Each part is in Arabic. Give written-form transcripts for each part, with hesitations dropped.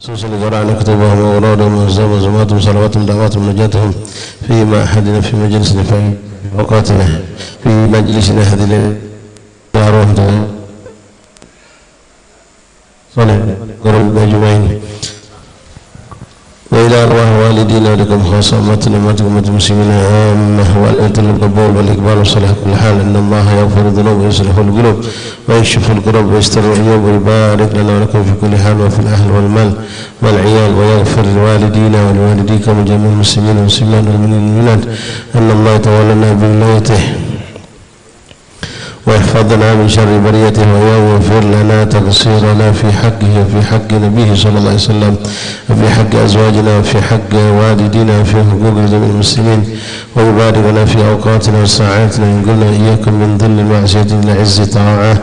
خصوصا لقراء كتبهم وأورادهم وزماتهم صلواتهم دعواتهم نجاتهم في معهدنا في مجلسنا في أوقاتنا في مجلسنا هذه دارهم صلى قرب أجمعين وإلى أرواح والدينا ولكم خاصة أمتنا أمتكم المسلمين عامة والأجل القبول والإقبال والصلاح كل حال إن الله يغفر الذنوب ويصلح القلوب ويكشف الكرب ويستر العيوب ويبارك لنا ولكم في كل حال وفي الأهل والمال والعيال ويغفر لوالدينا ولوالديكم وجميع المسلمين والمسلمات والمؤمنين أن الله يتولنا بولايته ويحفظنا من شر بريته ويغفر لنا تقصيرنا في حقه وفي حق نبيه صلى الله عليه وسلم وفي حق أزواجنا وفي حق والدينا وفي حقوق جميع المسلمين ويبارك لنا في أوقاتنا وساعاتنا ينقلنا إياكم من ظل المعصية إلى عز طاعة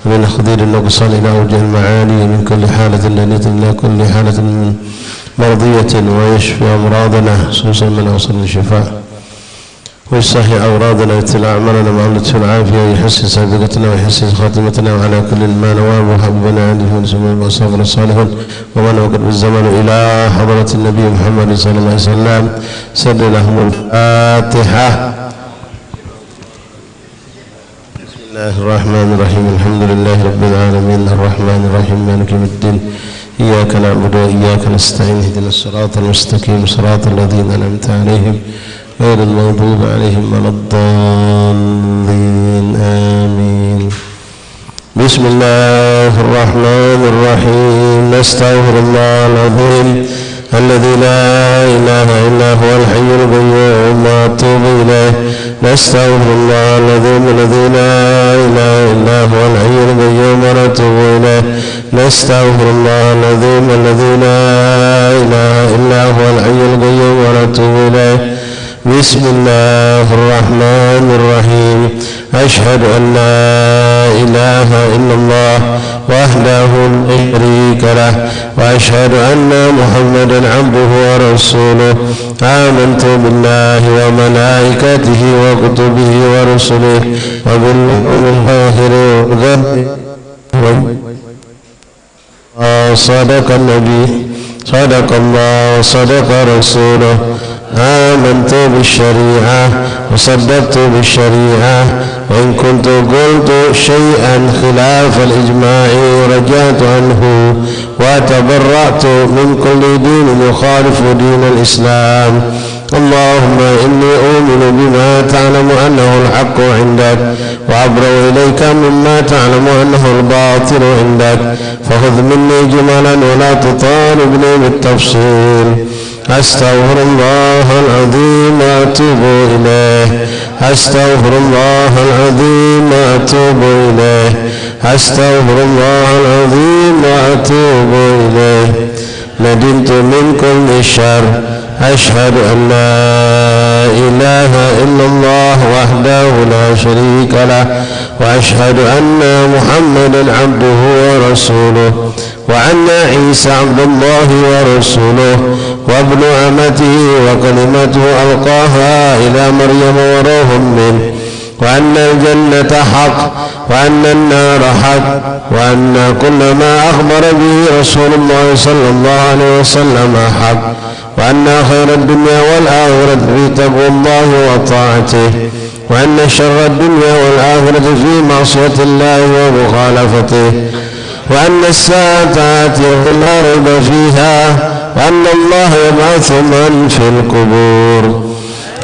ومن خضير النقصان إلى أوجه المعاني من كل حالة لنية إلى كل حالة مرضية ويشفي أمراضنا خصوصا من أوصل الشفاء ويصحح أورادنا ويتلع أعمالنا مع اللطف والعافية ويحسن سابقتنا ويحسن خاتمتنا وعلى كل ما نواب وحبنا عنده ونسمه وأصابنا الصالحون ومن وقت بالزمن إلى حضرة النبي محمد صلى الله عليه وسلم سر لهم الفاتحة. بسم الله الرحمن الرحيم الحمد لله رب العالمين الرحمن الرحيم مالك يوم الدين إياك نعبد وإياك نستعين اهدنا الصراط المستقيم صراط الذين أنعمت عليهم غير المغضوب عليهم ولا الضالين آمين. بسم الله الرحمن الرحيم نستغفر الله العظيم الذي لا إله إلا هو الحي القيوم ونتوب إليه. نستغفر الله العظيم الذي لا إله إلا هو الحي القيوم ونتوب إليه. نستغفر الله العظيم الذي لا إله إلا هو الحي القيوم ونتوب إليه. بسم الله الرحمن الرحيم أشهد أن لا إله إلا الله وحده لا شريك له وأشهد أن محمدا عبده ورسوله. آمنت بالله وملائكته وكتبه ورسله وباليوم الآخر صدق النبي صدق الله وصدق رسوله. آمنت بالشريعة وصدقت بالشريعة وإن كنت قلت شيئا خلاف الإجماع رجعت عنه وتبرأت من كل دين يخالف دين الإسلام. اللهم إني أؤمن بما تعلم أنه الحق عندك وأبرأ إليك مما تعلم أنه الباطل عندك فخذ مني جملا ولا تطالبني بالتفصيل. أستغفر الله العظيم وأتوب إليه. أستغفر الله العظيم وأتوب إليه. أستغفر الله العظيم وأتوب إليه. ندمت من كل شر. أشهد أن لا إله إلا الله وحده لا شريك له وأشهد أن محمدا عبده ورسوله وأن عيسى عبد الله ورسوله وابن أمته وكلمته ألقاها إلى مريم وروح منه وأن الجنة حق وأن النار حق وأن كل ما أخبر به رسول الله صلى الله عليه وسلم حق وأن خير الدنيا والآخرة في تقوى الله وطاعته وأن شر الدنيا والآخرة في معصية الله ومخالفته وأن الساعة آتية لا ريب فيها وأن الله يبعث من في القبور.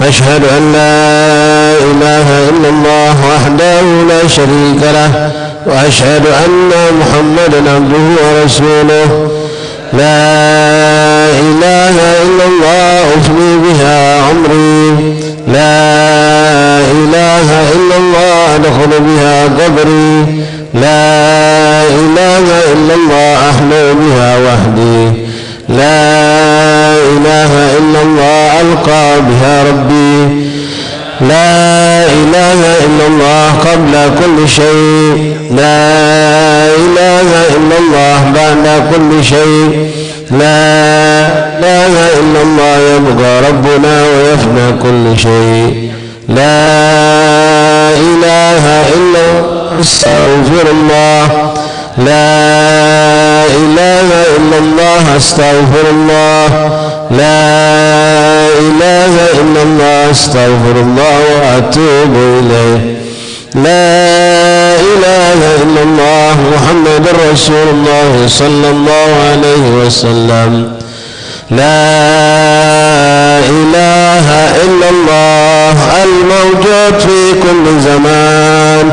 أشهد أن لا إله إلا الله وحده لا شريك له وأشهد أن محمدا عبده ورسوله. لا إله إلا الله أفني بها عمري. لا إله إلا الله أدخل بها قبري. لا إله إلا الله أحلو بها وحدي. لا إله إلا الله ألقى بها ربي. لا إله إلا الله قبل كل شيء. لا إله إلا الله بعد كل شيء. لا إله إلا الله يبقى ربنا ويفنى كل شيء. لا إله إلا الله استغفر الله. لا إله إلا الله أستغفر الله. لا إله إلا الله أستغفر الله وأتوب إليه. لا إله إلا الله محمد رسول الله صلى الله عليه وسلم. لا إله إلا الله الموجود في كل زمان.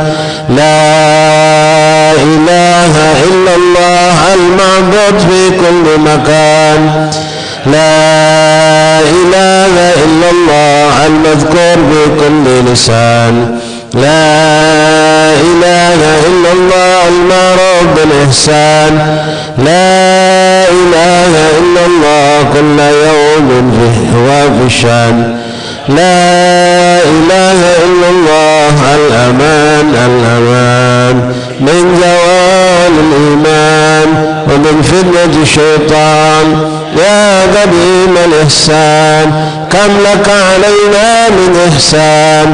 لا إله إلا الله المعبود في كل مكان. لا إله إلا الله المذكور في كل لسان. لا إله إلا الله المعروف بالإحسان. لا إله إلا الله كل يوم هو في الشان. لا إله إلا الله الأمان الأمان من زوال الإيمان ومن فتنة الشيطان. يا قديم الإحسان كم لك علينا من إحسان.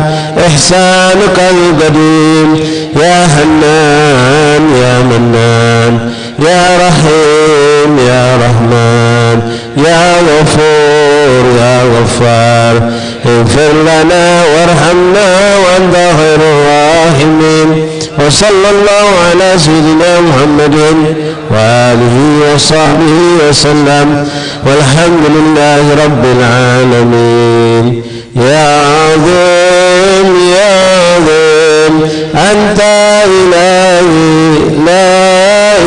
إحسانك القديم يا حنان يا منان يا رحيم يا رحمن يا غفور يا غفار. اغفر لنا وارحمنا وانت خير الراحمين. وصلى الله على سيدنا محمد وآله وصحبه وسلم والحمد لله رب العالمين. يا عظيم يا عظيم أنت إلهي لا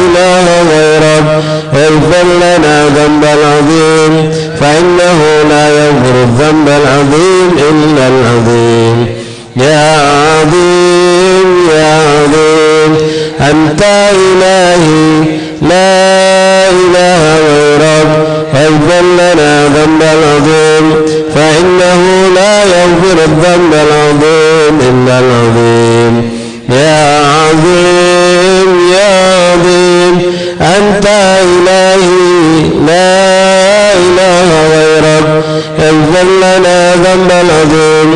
إله غيرك. اغفر لنا ذنب العظيم فإنه لا يغفر الذنب العظيم إلا العظيم. يا عظيم يا عظيم أنت إلهي لا إله غيرك. اغفر لنا ذنب العظيم فإنه لا يغفر الذنب العظيم إلا العظيم. يا عظيم يا عظيم أنت إلهي لا إله غيرك. اغفر لنا ذنب العظيم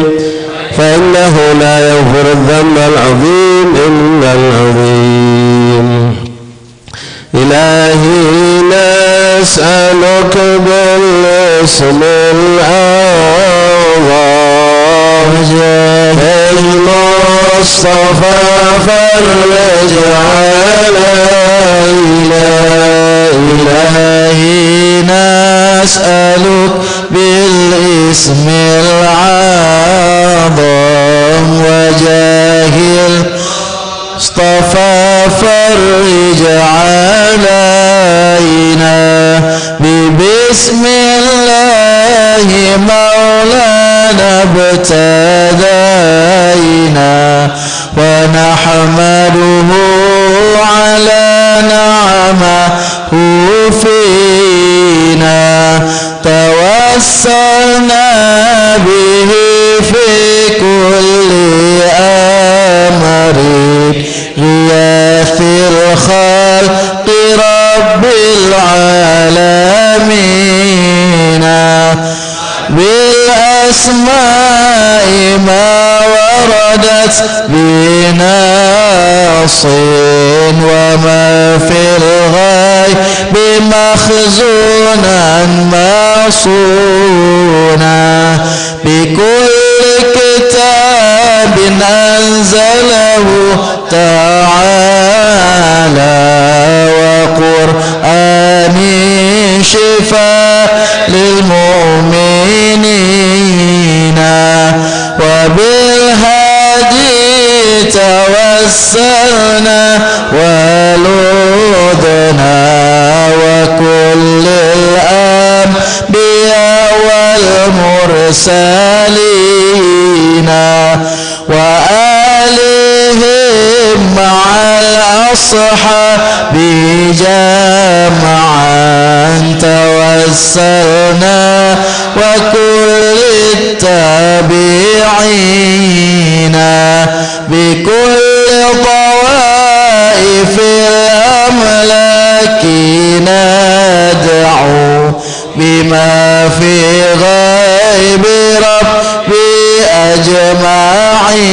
فإنه لا يغفر الذنب العظيم إلا العظيم. إلهي نسألك بالاسم الأعظم المصطفى فرج علينا. إلهي نسألك بالاسم العظم وجاه المصطفى فرج علينا. ببسم الله مولانا ابتدينا ونحمده على نعمه فينا. توسلنا به في كل أمر غياث الخلق رب العالمين. بالأسماء ما وردت بنص وما في الغيب مخزونا مصونا. بكل كتاب أنزله تعالى وقرآن شفاء للمؤمنين. وبالهادي توسلنا ولودنا وكل الأنبياء والمرسلين وآلهم مع الأصحاب جمعا. توسلنا وكل التابعين بكل طوائف الأملاك ندعو بما في غيب ربي أجمعين.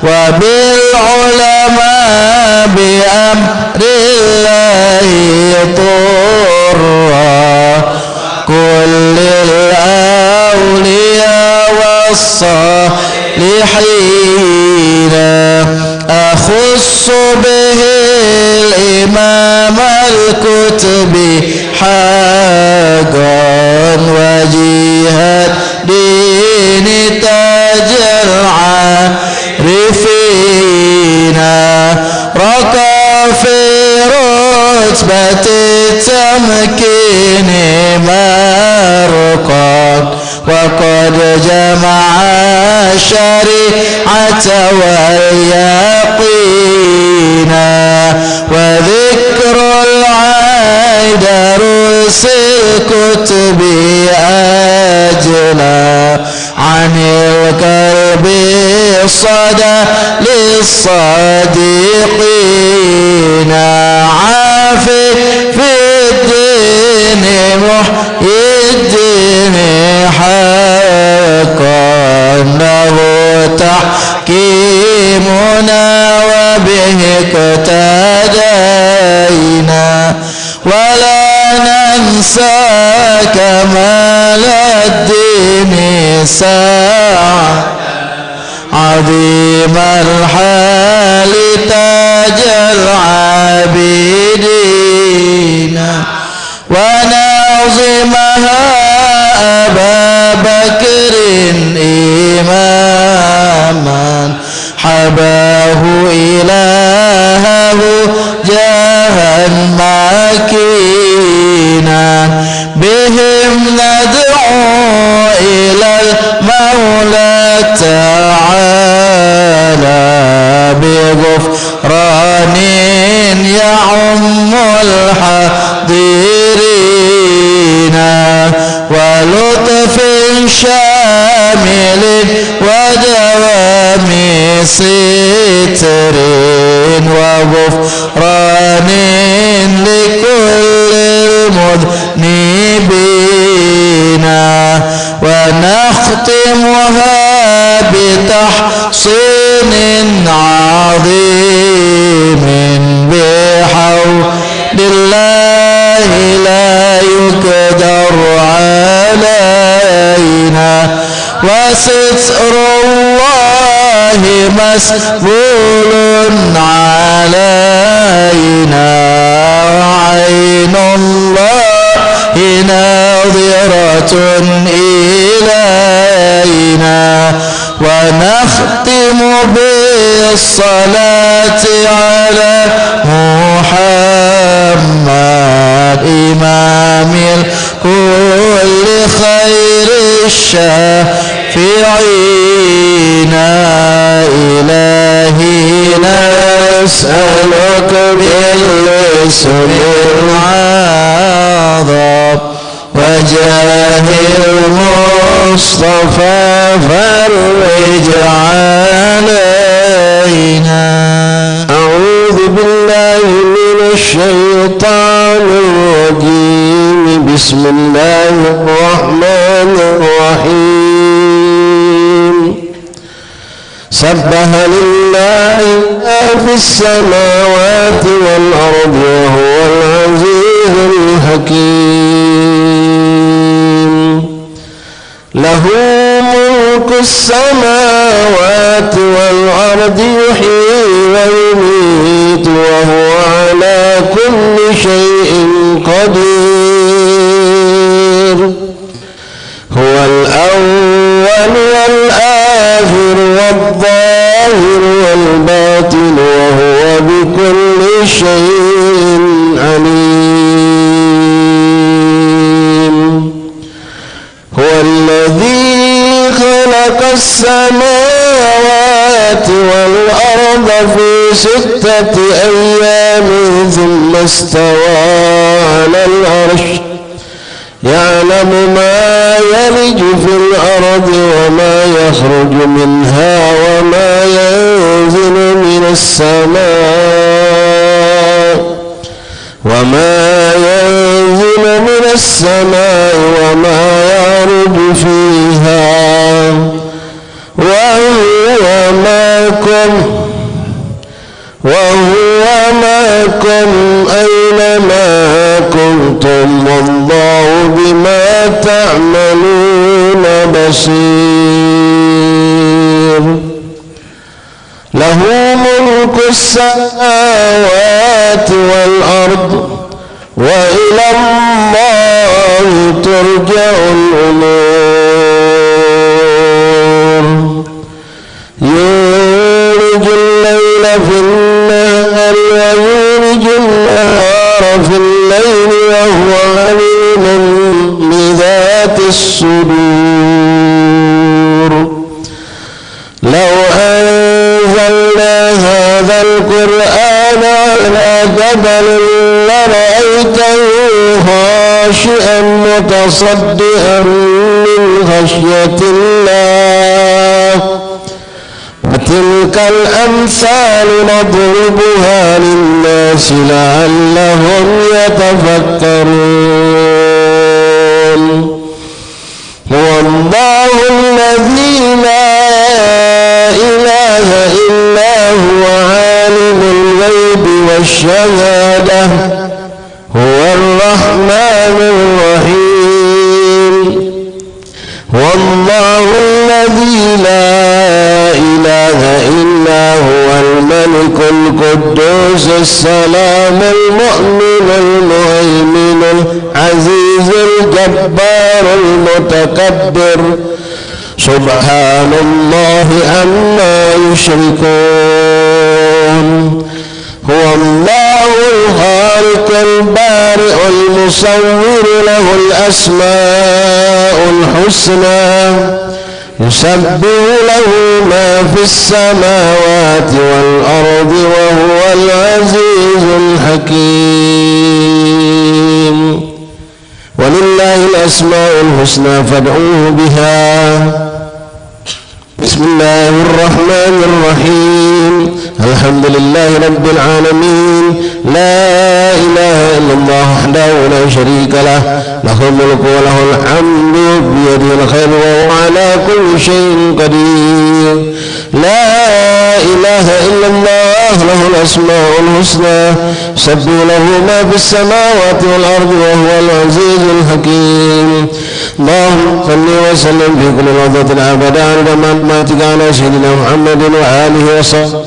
وبالعلماء بأمر الله طرا كل الأولياء والصالحين أخص به الإمام الكتب حقا وجيها دين تاج العارفين رقى في رتبة التمكين مرقا وقد جمع الشريعة واليقين وذكر العيد رؤوس الكتب أجلى عن القلب الصدى للصادقين عافي في الدين محيي الدين حقا له تحكيمنا وبه اقتدينا ولا ننسى كمال الدين ساعة عظيم الحال تاج العابدين ونعظمها أبا بكر إماما حباه إلهه جاها مكينا بهم ندعو إلى المولى تعالى بغفران يعم الحاضرين ولطف شامل ودوام ستر وغفران لكل المذنبين ونختمها بتحصين عظيم بحول الله لا يقدر علينا وستر الله مسؤول علينا وعين الله ناظرة إلينا ونختم بالصلاة على محمد إمام الكل خير الشافعين إلهي نسألك بالاسم العظيم وجاه المصطفى فرج علينا. أعوذ بالله من الشيطان الرجيم. بسم الله الرحمن الرحيم. سبح لله ما في السماوات والأرض وهو العزيز الحكيم. له ملك السماوات والأرض يحيي ويميت وهو على كل شيء قدير. هو الأول والآخر والظاهر والباطن وهو بكل شيء عليم. هو الذي خلق السماوات والأرض في 6 أيام ثم استوى على العرش يعلم ما يلج في الأرض وما يخرج منها وما ينزل من السماء وما يعرج فيها وهو معكم أينما السماوات والأرض وإلى الله ترجع الأمور يولج الليل في النهار ويولج النهار في الليل وهو عليم بذات الصدور لو أنزلنا هذا القرآن على جبل لرأيته خاشعا متصدعا من خشية الله وتلك الأمثال نضربها للناس لعلهم يتفكرون هو الله الذي لا إله إلا هو عالم الغيب والشهادة هو الرحمن الرحيم والله الذي لا إله إلا هو الملك القدوس السلام المؤمن المهيمن العزيز الجبار المتكبر سبحان الله عما يشركون هو الله الخالق البارئ المصور له الأسماء الحسنى يسبح له ما في السماوات والأرض وهو العزيز الحكيم ولله الأسماء الحسنى فادعوه بها بسم الله الرحمن الرحيم الحمد لله رب العالمين لا إله إلا الله وحده لا شريك له له الملك وله الحمد بيده الخير وهو على كل شيء قدير لا إله إلا الله له الأسماء الحسنى يسبح له ما في السماوات والأرض وهو العزيز الحكيم اللهم صل وسلم في كل لحظة أبدا على محمدك على سيدنا محمد وآله وصحبه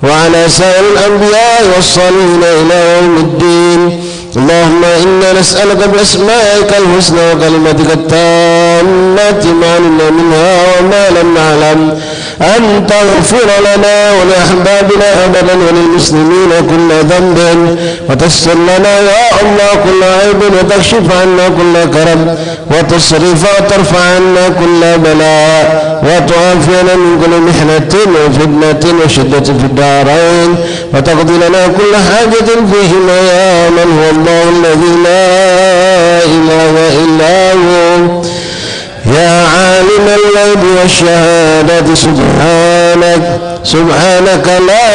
وعلى سائر الأنبياء والصالحين إلى يوم الدين اللهم إنا نسألك بأسمائك الحسنى وكلماتك التامات ما علمنا منها وما لم نعلم أن تغفر لنا ولأحبابنا أبدا وللمسلمين كل ذنب وتستر لنا يا الله كل عيب وتكشف عنا كل كرب وتصرف وترفع عنا كل بلاء وتعافينا من كل محنة وفتنة وشدة في الدارين وتقضي لنا كل حاجة فيهما يا من هو الله الذي لا إله إلا هو يا عالم الغيب والشهادة سبحانك لا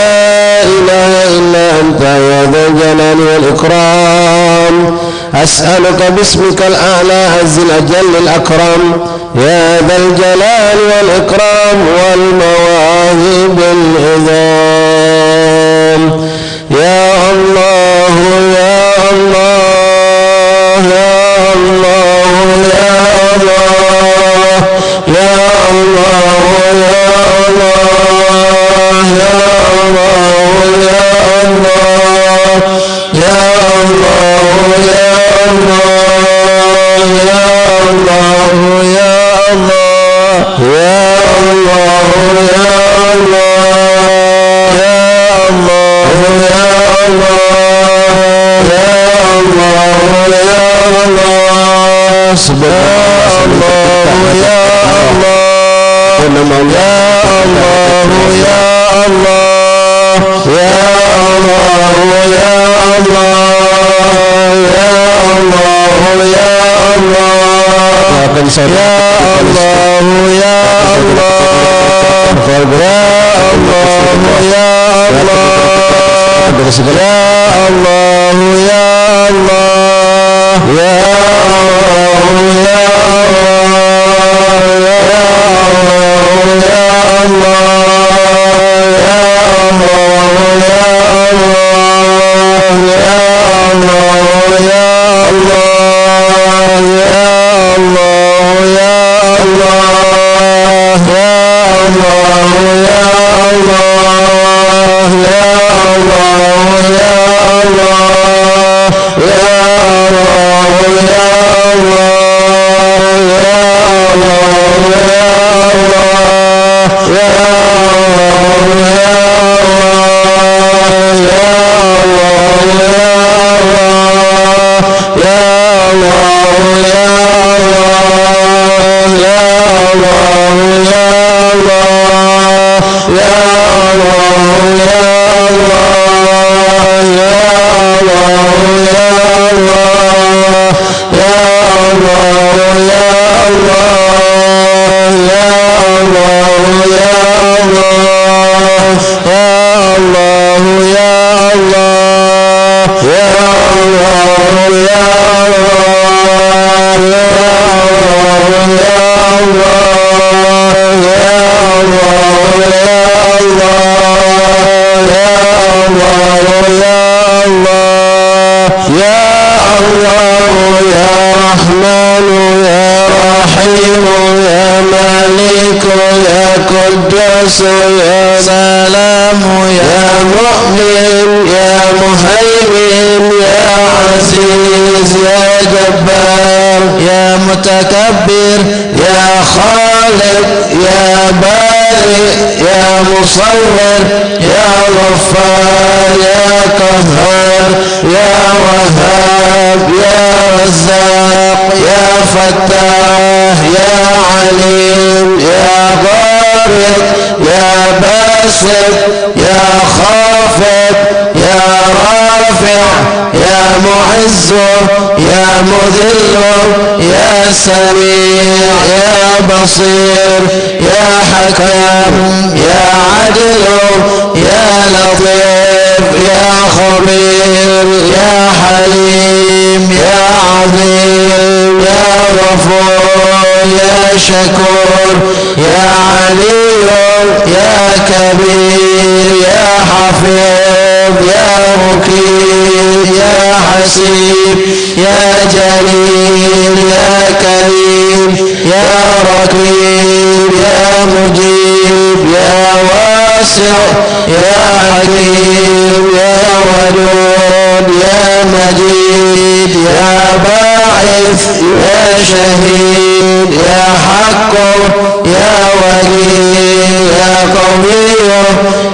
إله إلا أنت يا ذا الجلال والإكرام أسألك باسمك الأعلى عز الأجل الأكرم يا ذا الجلال والإكرام والمواهب العظام يا الله يا الله يا الله يا الله يا الله يا الله يا الله يا الله يا الله يا الله يا الله يا الله يا الله يا الله يا الله يا الله يا الله يا الله سبحان الله يا الله يا الله يا الله يا الله يا الله يا الله يا الله يا الله يا الله يا الله يا الله يا الله يا الله يا الله يا الله يا الله يا الله يا رحمن يا رحيم يا مالك يا قدوس يا سلام يا مؤمن يا مهيمن يا عزيز يا جبار يا متكبر يا خالق يا بارئ يا مصور يا غفار يا قهار يا وهاب يا رزاق يا فتاح يا عليم يا غارق يا باسط يا خافض يا رافع يا معز يا مذل يا سميع يا بصير يا حكيم يا عدل يا لطيف يا خبير يا حليم يا عظيم يا غفور يا شكور يا علي يا كبير يا حفيظ يا مكيد يا حسيب يا جليل يا كريم يا رقيب يا مجيب يا واسع يا حكيم يا ودود يا مجيد يا باعث يا شهيد يا حق يا ولي يا قوي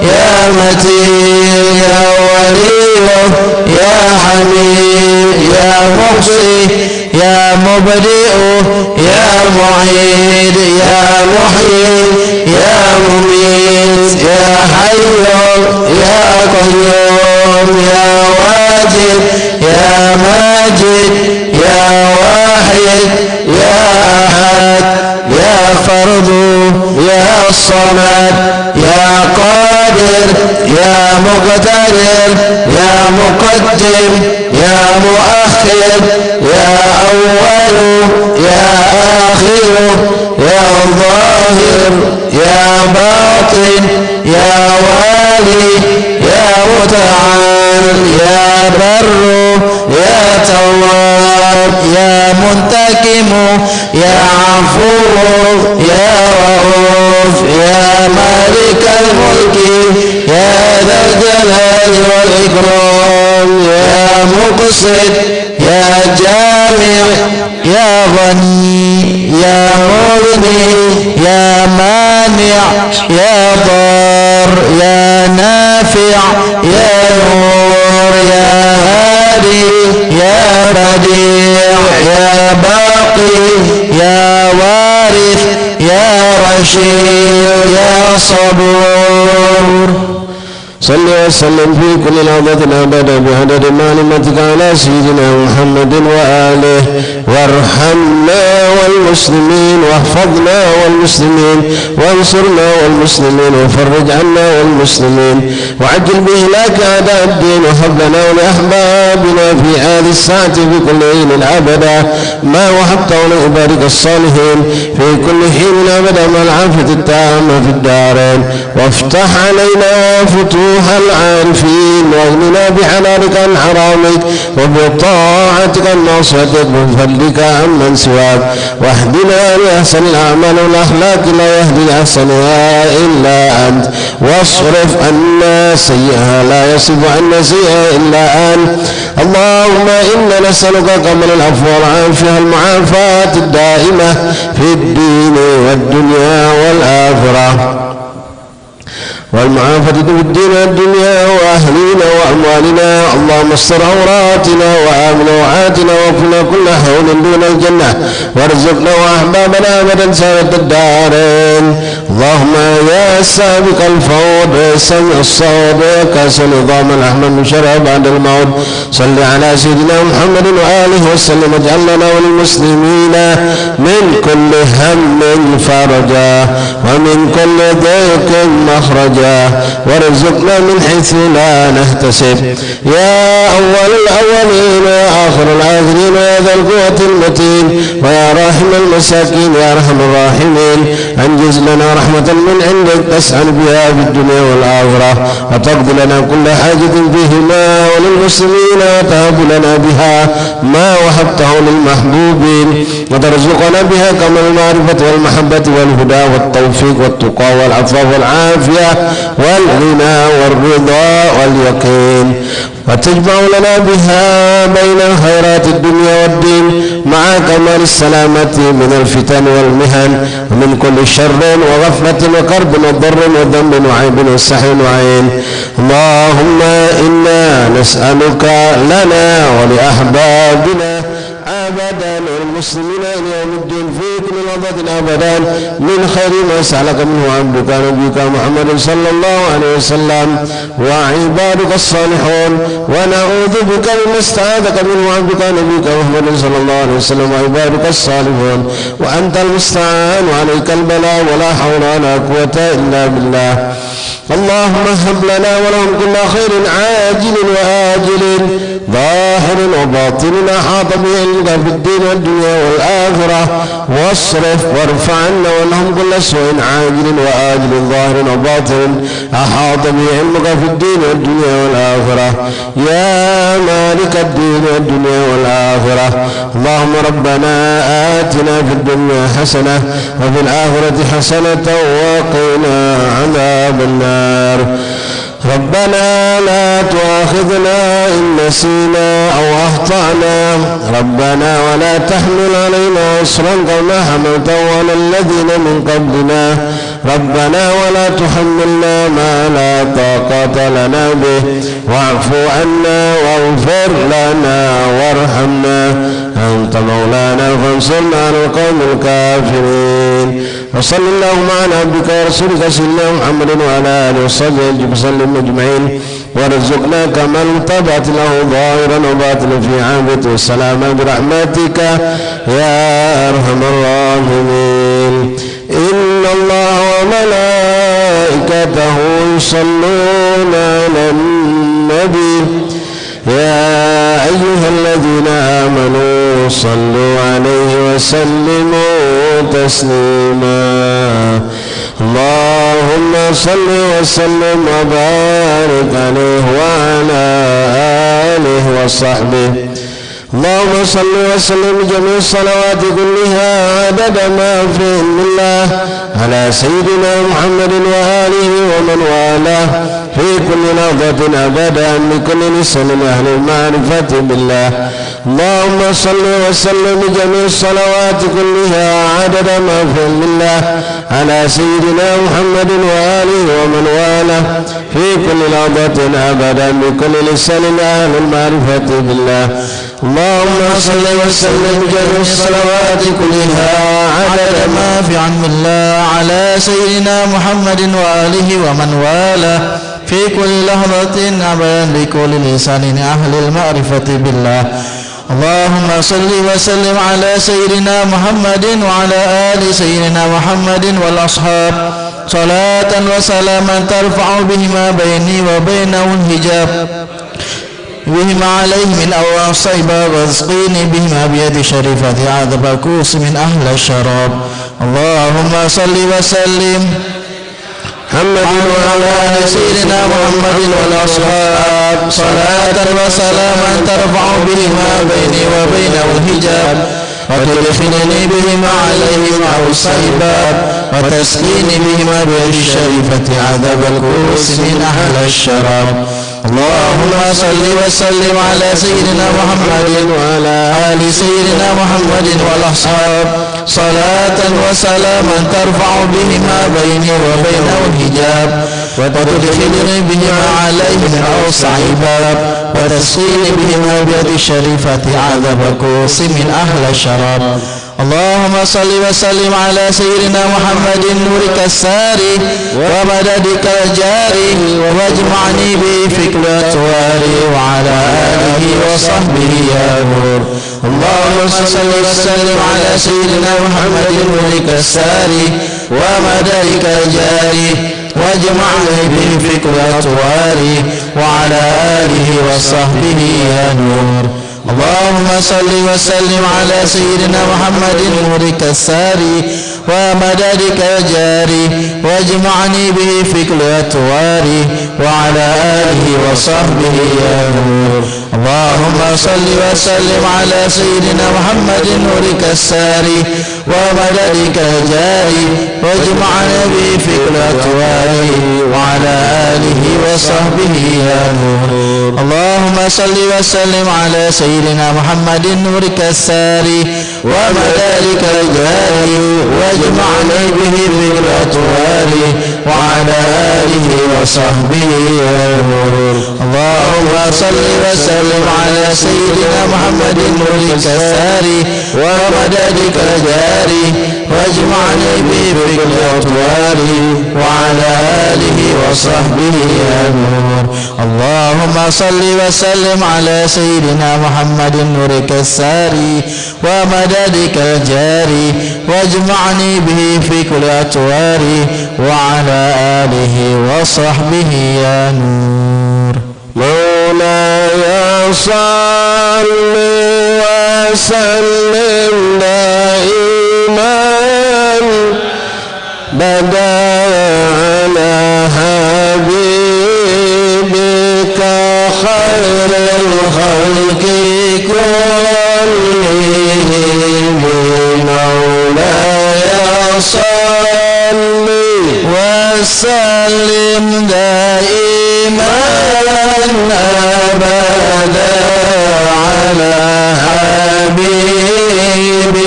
يا متين يا ولي يا حميد يا محصي يا مبدئ يا معيد يا محيي يا مميت يا حي يا قيوم يا واجد يا ماجد يا واحد يا أحد يا فرد يا صمد يا قادر يا مقتدر يا مقدم يا مؤخر يا أول يا آخر يا ظاهر يا باطن يا والي يا متعال يا بر يا تواب يا منتقم يا عفو يا رؤوف يا مالك الملك يا ذا الجلال والإكرام يا مقصد يا جامع يا غني يا مغني يا مانع يا ضار يا نافع يا نور يا هادي يا بديع يا باقي يا وارث يا رشيد يا صبور. صل وسلم في كل لحظة أبدا بعدد معلومتك على سيدنا محمد وآله وارحمنا والمسلمين واحفظنا والمسلمين وانصرنا والمسلمين وفرج عنا والمسلمين وعجل بإهلاك أعداء الدين وهب لنا ولأحبابنا في هذه الساعة في كل حين أبدا ما وهبته لعبادك الصالحين في كل حين أبدا مع العافية التامة في الدارين وافتح علينا فتوح العارفين واغننا بحلالك عن حرامك وبطاعتك الناصيتك بفضلك عمن سواك واهدنا لأحسن الأعمال والأخلاق لا يهدي لأحسنها إلا أنت واصرف عنا سيئها لا يصرف عنا سيئها إلا أنت. اللهم إنا نسألك قبل العفو والعافية المعافاة الدائمة في الدين والدنيا والآخرة والمعافاة في الدين والدنيا وأهلنا وأموالنا. اللهم استر عوراتنا وآمن روعاتنا وكلنا كل حول دون الجنة وارزقنا وأحبابنا أبدا سعادة الدارين. اللهم يا سابق الفوض سمع الصوت كاس نظام الأحمد من شرع بعد الموت صل على سيدنا محمد وآله وسلم واجعل لنا وللمسلمين من كل هم فرجا ومن كل ضيق مخرجا وارزقنا من حيث لا نحتسب يا أول الأولين ويا آخر الآخرين ويا ذا القوة المتين ويا راحم المساكين يا أرحم الراحمين أنجز لنا رحمة من عندك تسعد بها في الدنيا والآخرة وتقضي لنا كل حاجة فيهما وللمسلمين وتهب لنا بها ما وهبته للمحبوبين وترزقنا بها كمال المعرفة والمحبة والهدى والتوفيق والتقى والعفاف والعافية والغنى والرضا واليقين وتجمع لنا بها بين خيرات الدنيا والدين مع كمال السلامة من الفتن والمهن ومن كل شر وغفلة وكرب وضر وذنب وعيب وسحر وعين. اللهم إنا نسألك لنا ولأحبابنا أبدا والمسلمين إلى يوم الدين في كل لحظة أبدا من خير ما سألك منه عبدك نبيك محمد صلى الله عليه وسلم وعبادك الصالحون ونعوذ بك مما استعاذك منه عبدك نبيك محمد صلى الله عليه وسلم وعبادك الصالحون وأنت المستعان وعليك البلاء ولا حول ولا قوة إلا بالله. اللهم هب لنا ولهم كل خير عاجل وآجل ظاهر وباطن أحاط به علمك في الدين والدنيا والآخرة واصرف وارفع عنا ولهم كل سوء عاجل وآجل ظاهر وباطن أحاط به علمك في الدين والدنيا والآخرة يا مالك الدين والدنيا والآخرة. اللهم ربنا آتنا في الدنيا حسنة وفي الآخرة حسنة وقنا عذاب النار. ربنا لا تؤاخذنا إن نسينا أو أخطأنا ربنا ولا تحمل علينا إصرا كما حملته على الذين من قبلنا ربنا ولا تحملنا ما لا طاقة لنا به واعف عنا واغفر لنا وارحمنا أنت مولانا فانصرنا على القوم الكافرين. وصل اللهم على عبدك ورسولك سيدنا محمد وعلى آله وصحبه وسلم أجمعين وارزقنا كما المتابعة له ظاهرا وباطنا في عافية والسلامة برحمتك يا أرحم الراحمين. إن الله وملائكته يصلون على النبي يا أيها الذين آمنوا صلوا عليه وسلموا تسليما. اللهم صل وسلم وبارك عليه وعلى آله وصحبه. اللهم صل وسلم جميع الصلوات كلها عدد ما في علم الله على سيدنا محمد وآله ومن والاه في كل لحظة أبدا لكل لسان أهل المعرفة بالله. اللهم صل وسلم جميع الصلوات كلها عدد ما في علم الله على سيدنا محمد وآله ومن والاه في كل لحظة أبدا لكل لسان أهل المعرفة بالله. اللهم صل وسلم جميع الصلوات كلها عدد ما في علم الله على سيدنا محمد وآله ومن والاه في كل لحظة أبدا لكل لسان أهل المعرفة بالله. اللهم صل وسلم على سيدنا محمد وعلى آل سيدنا محمد والأصحاب صلاة وسلاما ترفع بهما بيني وبينه الحجاب بهما عليه من أوراق صيبة واسقيني بهما بيد شريفة عذب كوس من أهل الشراب. اللهم صل وسلم محمد وعلى آل سيدنا محمد والأصحاب صلاة وسلاما ترفع بهما بيني وبينه الحجاب وتدخلني بهما عليهم الصيبات وتسقيني بهما بيد الشريفة عذب الكؤوس من أهل الشراب. اللهم صل وسلم على سيدنا محمد وعلى آل سيدنا محمد والأصحاب صلاة وسلاما ترفع بهما بيني وبينه الحجاب وتدخلني بهما عليهم أوسع باب وتسقيني بهما بيد الشريفة عذب كوس من أهل الشراب. اللهم صل وسلم على سيدنا محمد نورك الساري ومددك الجاري واجمعني به في كل أطواري وعلى آله وصحبه يا نور. اللهم صل وسلم على سيدنا محمد نورك الساري ومددك الجاري واجمعني به في كل أطواري وعلى آله وصحبه يا نور. اللهم صل وسلم على سيدنا محمد نورك الساري ومددك الجاري واجمعني به في كل أطواري وعلى آله وصحبه يا نور. اللهم صل وسلم على سيدنا محمد نورك الساري ومددك الجاري واجمعنا به في كل أطواري وعلى آله وصحبه يا نور. اللهم صل وسلم على سيدنا محمد نورك الساري ومددك الجاري واجمعنا به في كل أطواري وعلى آله وصحبه يا نور. اللهم صل وسلم على سيدنا محمد نورك الساري ومددك الجاري واجمعني به في كل أطواري وعلى آله وصحبه يا نور. اللهم صل وسلم على سيدنا محمد نورك الساري ومددك الجاري واجمعني به في كل أطواري وعلى آله وصحبه يا نور. مولاي صل وسلم دائما بدا على حبيبك خير الخلق كلهم. مولاي صل وسلم دائما أبدا على حبيبك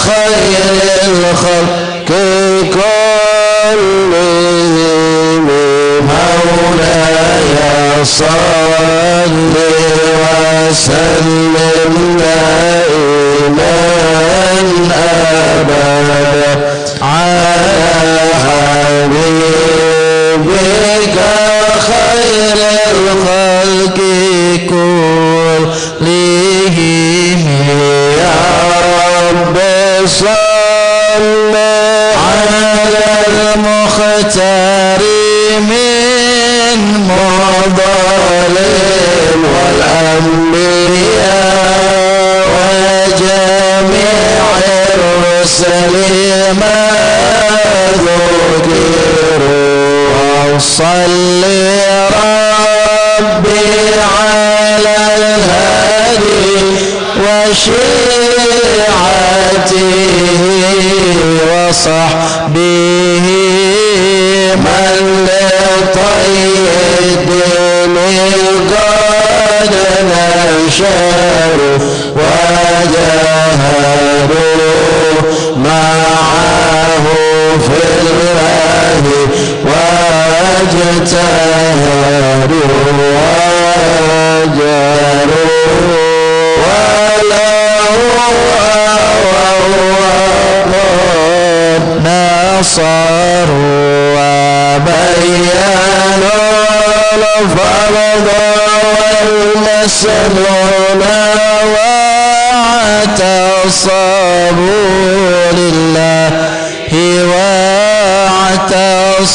خير الخلق كلهم. مولاي صل وسلم دائما أبدا على حبيبك خير الخلق كلهم. يا رب صل على المختار من مضل والأنبياء وجميع الرسل ما ذكروا. وصل ربي على الهادي وشيعته وصحبه من لطيب قد نشروا وجاهروا معه في الله واجتهدوا وجاروا نصروا وبينوا الفرض والمسنون واعتصموا لله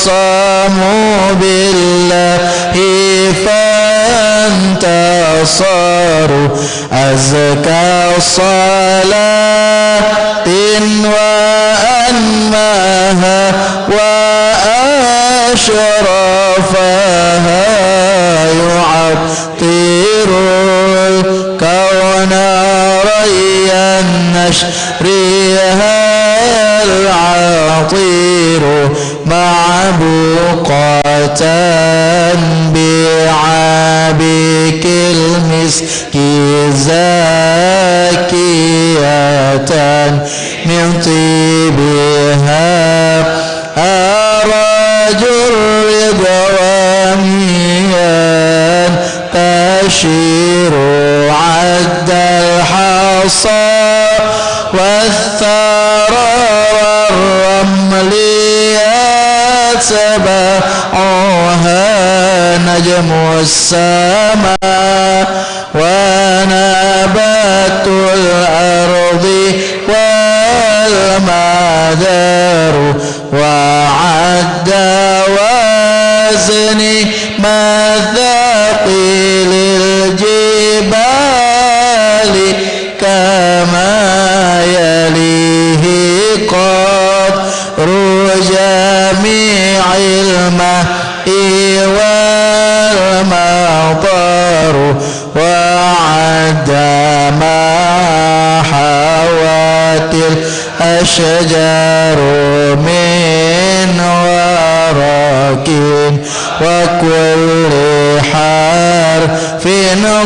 واعتصموا بالله فانتصروا. أزكى صلاة وأنماها وأشرفها يعطر الكون ريا نشرها العطير معبوقة بعابك المسك زاكية من طيبها أراج الرضوانيان تشير عد الحصى والثرى والرمل يتبعها نجم السماء ونبات الأرض والمدار والي كما يليه قدر جميع الماء والمطر وعد ما حوت الأشجار من ورق وكل حرف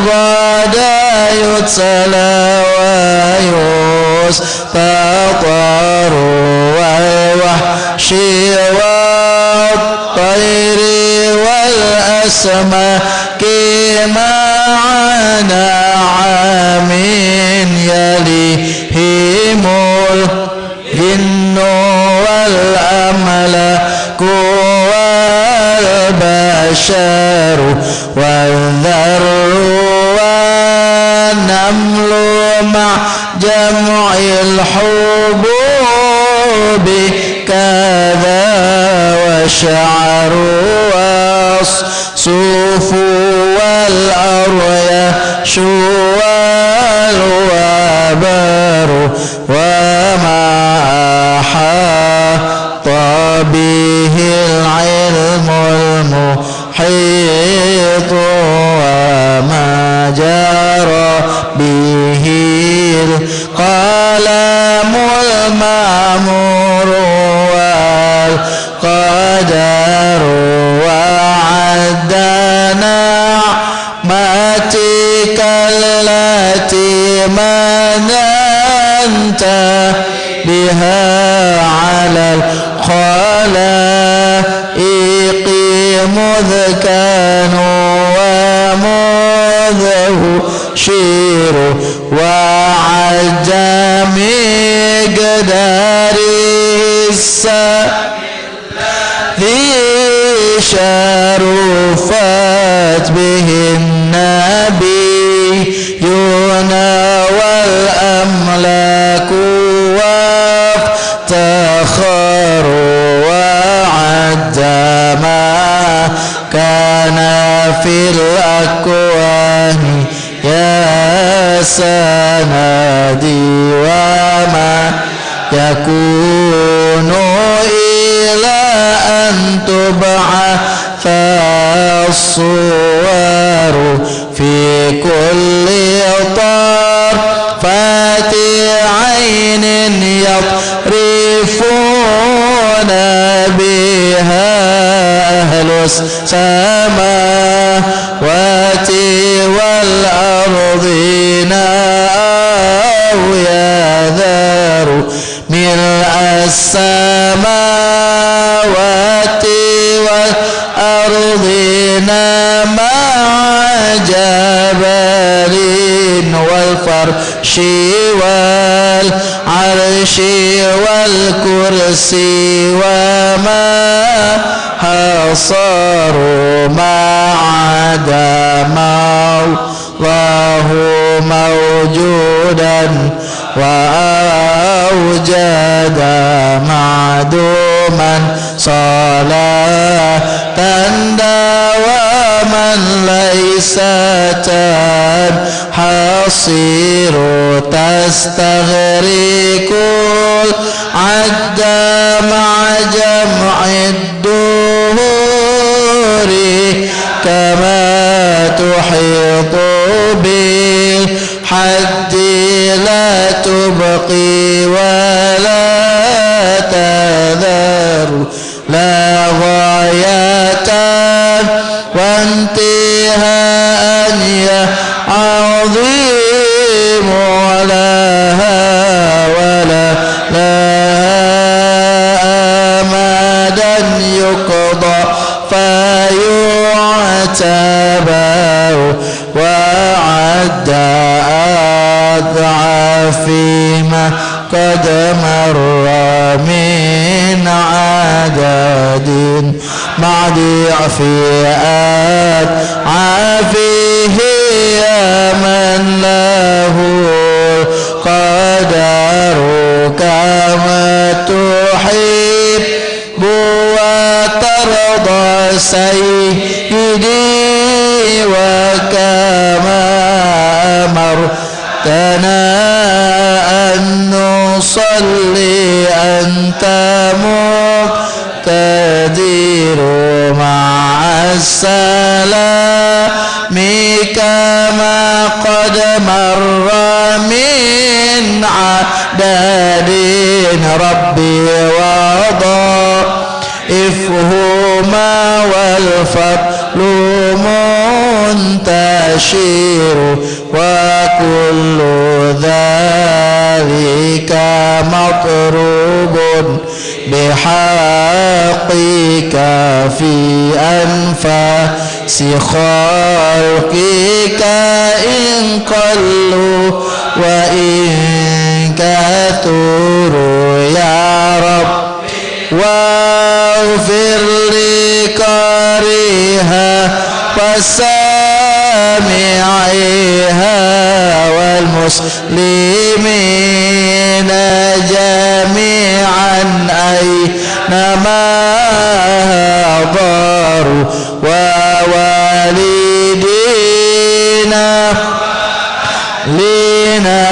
غدا يتلى ويستطر والوحش والطير والأسماك مع نعم يليهم الجن والأملاك والبشر والذر والنمل مع جمع الحبوب كذا والشعر والصوف والأرياش والوبر وما أحاط به العلم المحيط وما جرى به القلم المأمور والقدر وعد نعمتك التي مننت بها على الخلائق مذ كانوا ومذ شيروا وعد مقدار الذي شرفت به النبيون والأملاك وافتخروا وعد ما كان في الأكوان يا سندي وما يكون إلى أن تبعث الصور في كل طرفة عين يطرفون بها أهل السماوات والأرضين أو يذر ملء السماوات والأرضين مع جبل والفرش والعرش والكرسي وما حصروا ما عدم الله موجودا وأوجد معدوما صلاة دواما ليس تنحصر تستغرق العد مع جمع الدهور كما تحيط بالحد لا تبقي ولا تذر لا غاية وانتهاء يا عظيم ولها ولا أمدا يقضى فيعتبر وعد أضعف ما قد مر من عدد مع ضعفات عافيه يا من له قدر كما تحب وترضى سيدي وكما أمرت أن نصلي أنت مقتدر مع السلام كما قد مر من عدد ربي وضائفهما والفضل منتشر وكل ذلك مطلوب بحقك في أنفاس خلقك إن قلوا وإن كثروا يا رب واغفر لقارئها وسامعيها والمسلمين جميعا أينما حضروا ووالدينا لنا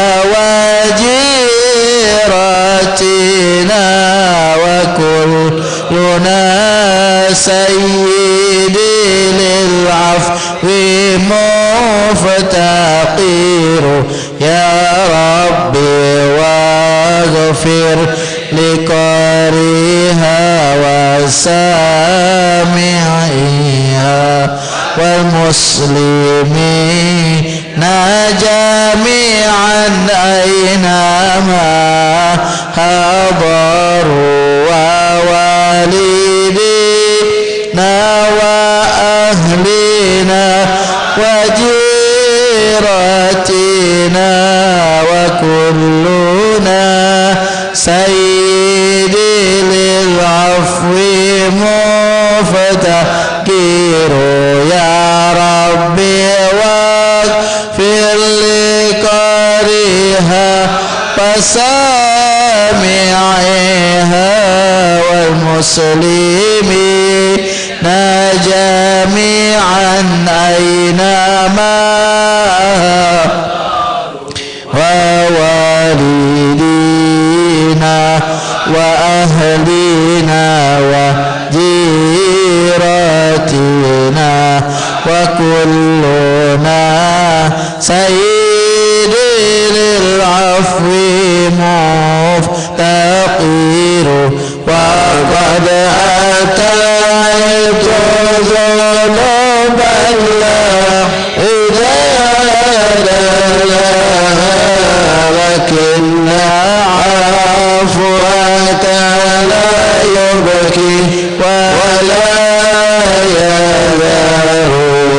وجيرتنا وكلنا سيدي للعفو مفتقر يا ربي واغفر لقارئها وسامعيها والمسلمين جميعا أينما حضروا ووالدينا وأهلنا وجيرتنا وكلنا سيدي للعفو مفتقر يا ربي واغفر لقارئها وسامعيها والمسلمين جميعا أينما ووالدينا وأهلنا وجيرتنا وكلنا سيدي للعفو مفتقر وقد أتيت ذنوبا لا عداد لها لكن عفوك لا يبكي ولا يذر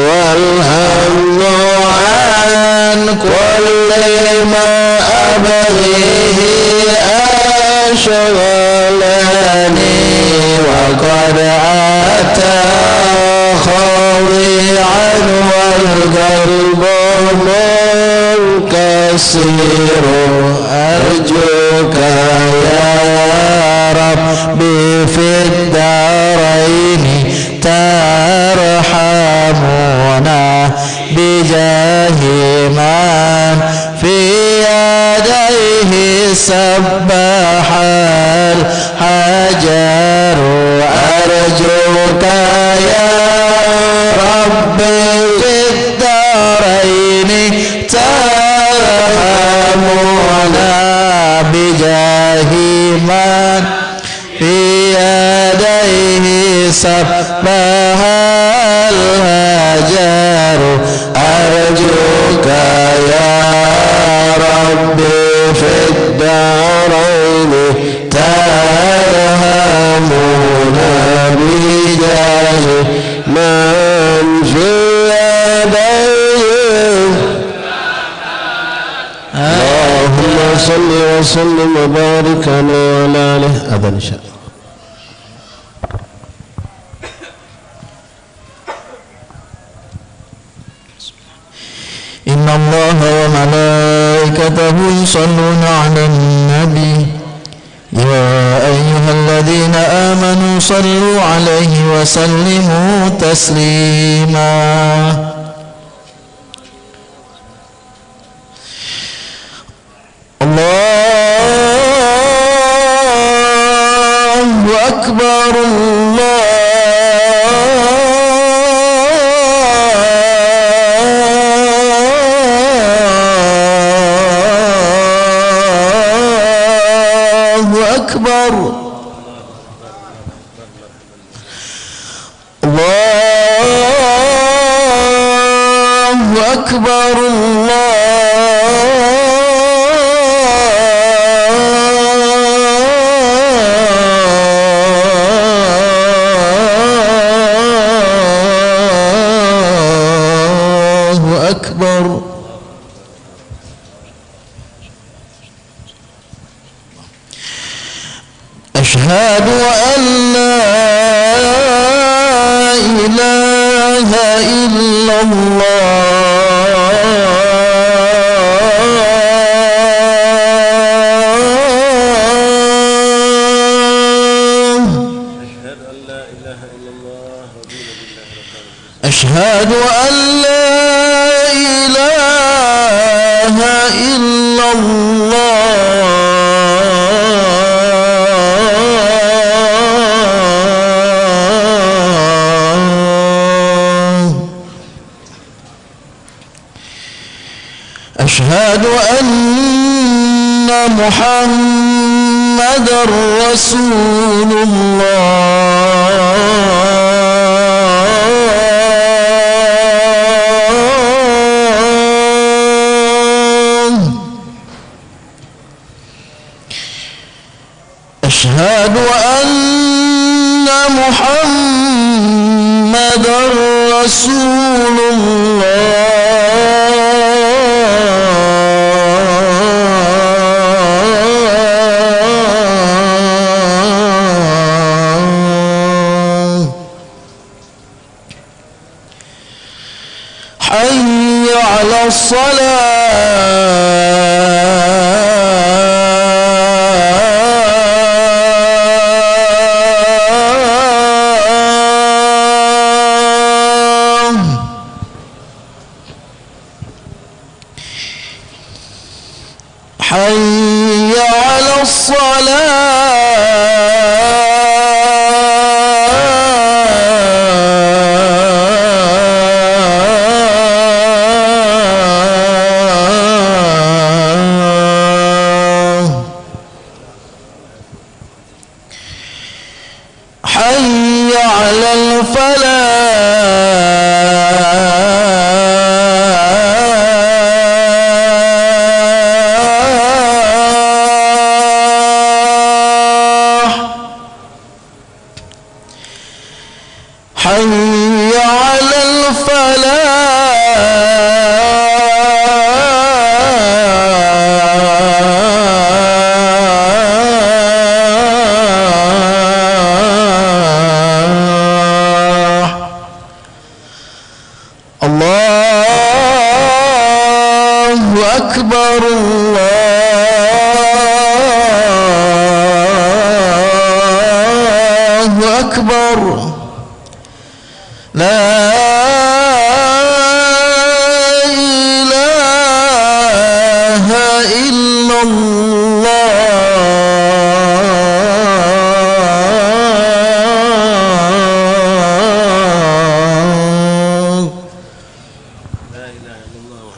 والهم عن كل ما أبغيه أشغلني وقد أتى خاضعا والقلب منكسر أرجوك يا ربي في الدارين ترحمنا بجاه من في يديه سبح الحجر أرجوك يا ربي في الدارين ترحمنا بجاه من في يديه سبح الحجر أرجوك يا ربي في الدارين ترحمنا بجاه من في يديه اللهم صل وسلم وبارك عليه وعلى آله. هذا إن شاء الله. إن الله وملائكته يصلون على النبي يا أيها الذين آمنوا صلوا عليه وسلموا تسليما. أكبر الله أكبر الله أكبر الله أكبر أشهد أن لا إله إلا الله أشهد أن لا إله إلا الله أشهد أن محمدًا رسول الله أشهد أن محمدًا رسول الله حي على الصلاة حي على الصلاة حي على الفلاح حي على الفلاح الله أكبر الله أكبر لا إله إلا الله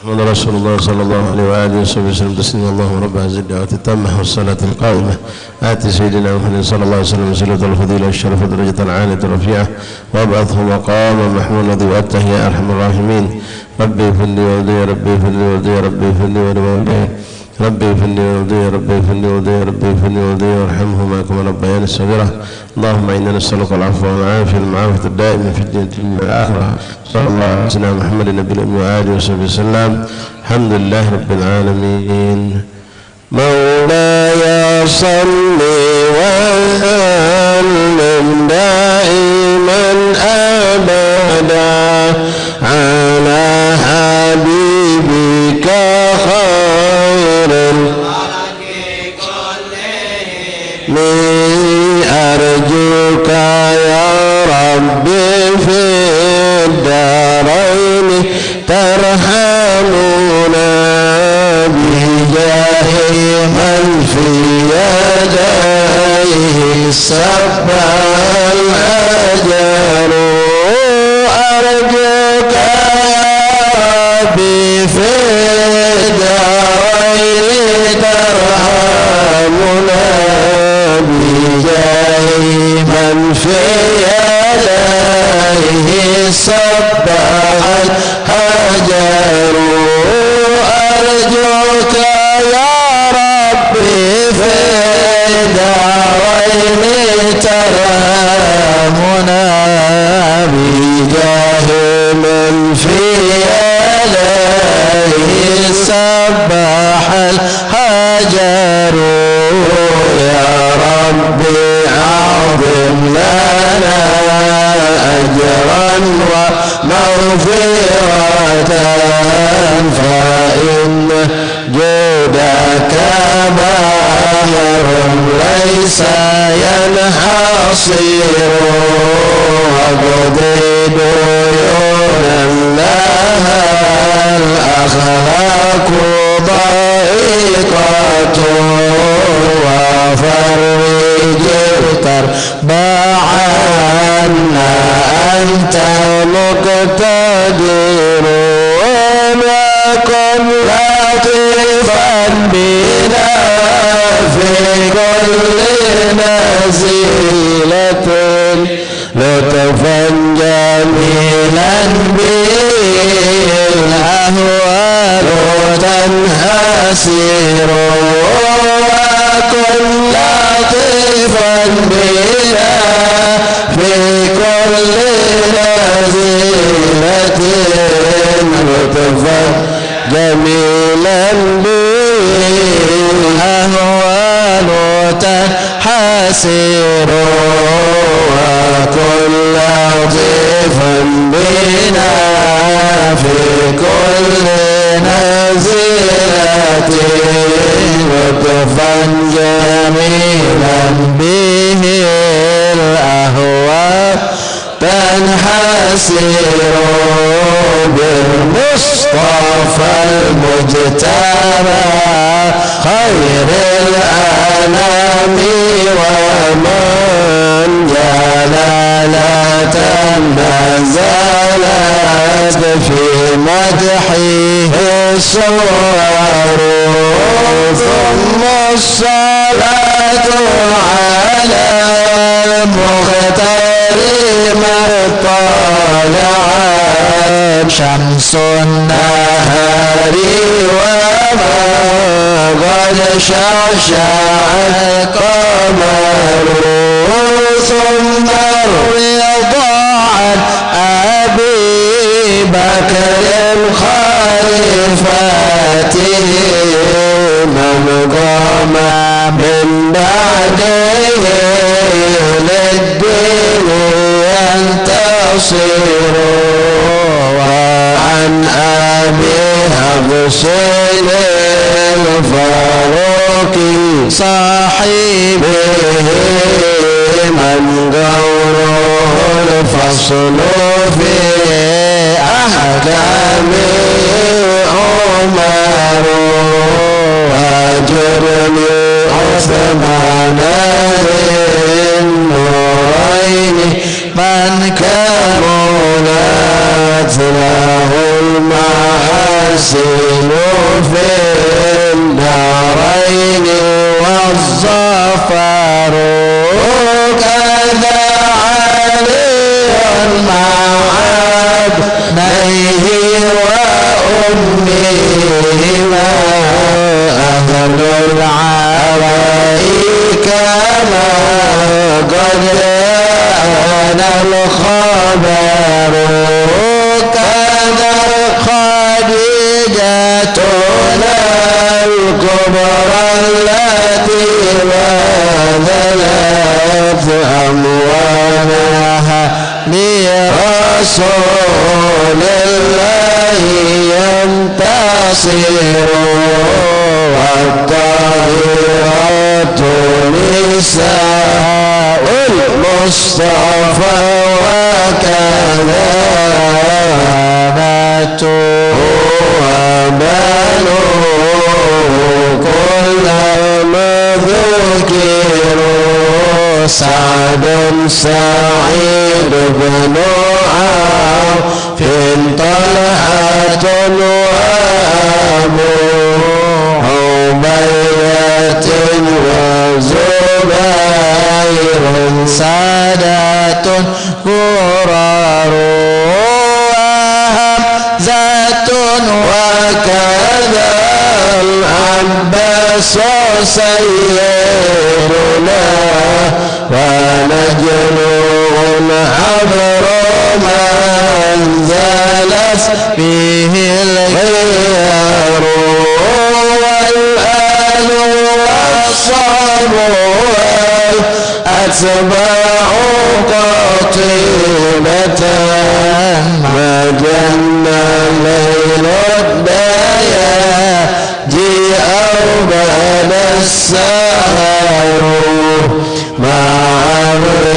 محمد رسول الله صلى الله عليه وآله وسلم تسليما. اللهم رب هذه الدعوة التامة والصلاة القائمة آت سيدنا محمد صلى الله عليه وسلم وسيلة الفضيلة والشرف درجة العالية الرفيعة وابعثه مقاما محمودا الذي وأته يا أرحم الراحمين. ربي اغفر لي وولدي ربي اغفر لي وولدي ربي اغفر لي ولوالدي ربي اغفر لي وولدي ربي اغفر لي وولدي ربي اغفر لي وولدي وارحمهما كما ربياني صغيرا. اللهم إنا نسألك العفو والعافية المعافية الدائمة في الدنيا والآخرة. صلى الله على سيدنا محمد النبي الأمي وآله وصحبه وسلم. الحمد لله رب العالمين. مولاي صل وسلم دائما أبدا على حبيبك خير الخلق كلهم. أرجوك يا ربي في الدارين ترحمنا بجاه من في يديه السبب ترحمنا بجاه من في يديه صبحت هجر أرجوك يا ربي في الدارين ترحمنا بجاه من في يديه صبح الهجر يا ربي عظم لنا أجرا ومغفرة فإن جودك باهر ليس ينحصر واقضي ديونا لها الأخلاق ضيقة وفرج تربعنا أنت مقتدر وكن لطيفا بنا في كل نزيلة لطفا جميلا بالأهوال تنحسر وكن لطيفا بنا في كل نزيلة لطفا جميلا بالأهوال تنحسر وكن لطيفا بنا في كل نزيلة لطفا جميلا به الأهوال تنحسر بالمصطفى المجتبى خير الأنام ومن جلالة ما زالت في مدحه الصور ثم الصلاة على المختار ما طلعت شمس النهار وما قد شعشع القمر ثم الرضا عن أبي بكر خليفته من قام من بعده للدين ينتصر وعن أبي حفص الفاروق صاحبه من قوله الفصل في أحكام عمر وجرني عثمان النورين من كملت له المحاسن في الدارين والظفر كذا علي مع ابنيه وأمهما أهل العراء كما قد أنا الخبر كذا خديجة الكبرى التي بذلت أموالها لرسول الله ينتصر والطاهرات نساء المصطفى وكذا بناته وبنوه كلما ذكروا سعد سعيد بن عوف طلحة وأبو عبيدة سيرنا ونجلون عبر من زالت فيه الغيار والآل والصحب والأتباع قطيبة ما جن ليل الدياجي أربان السهر مع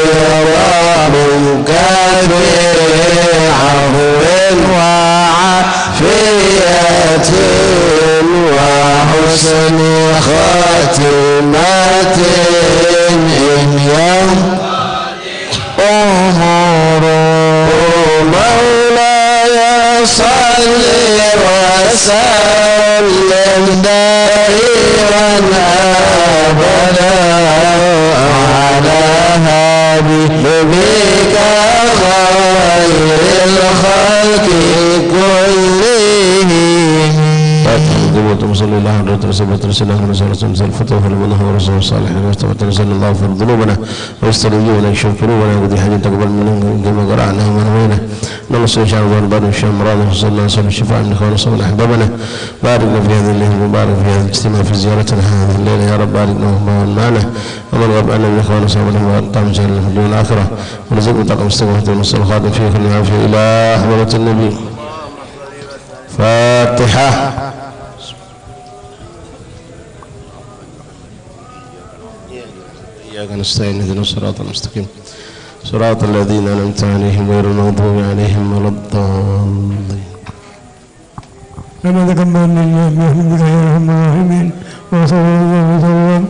غرام كبير عفو وعافية وحسن خاتمة إن يوم أمور مولاي صل وسلم دائما أبدا على حبيبك خير الخلق كلهم. صلى الله عليه وسلم رسول الله صلى الفتوى فلمنه ورسول الصالحين واستغفر الله في ذنوبنا واسترجعنا يشوف قلوبنا ودي حاجه تقبل منهم كما قرأناه وروينا نصر شعب والبر والشام راضي صلى الله عليه وسلم الشفاء من اخوان وصول احبابنا باركنا في هذه الليله المبارك في هذا الاجتماع في زيارتنا هذه الليله يا رب بارك لهم معنا ومن غاب عنا من اخوان وصحبه وارطام جل في الدنيا الاخره ورزقنا طاقم استغفرت ونصر الخاتم فيه خلنا العافيه الى حضره النبي. فاتحه. إياك نستعين اهدنا الصراط المستقيم صراط الذين أنعمت عليهم غير المغضوب عليهم ولا الضالين. ربنا تقبل منا إنك أنت الرحمن الرحيم وصلى الله وسلم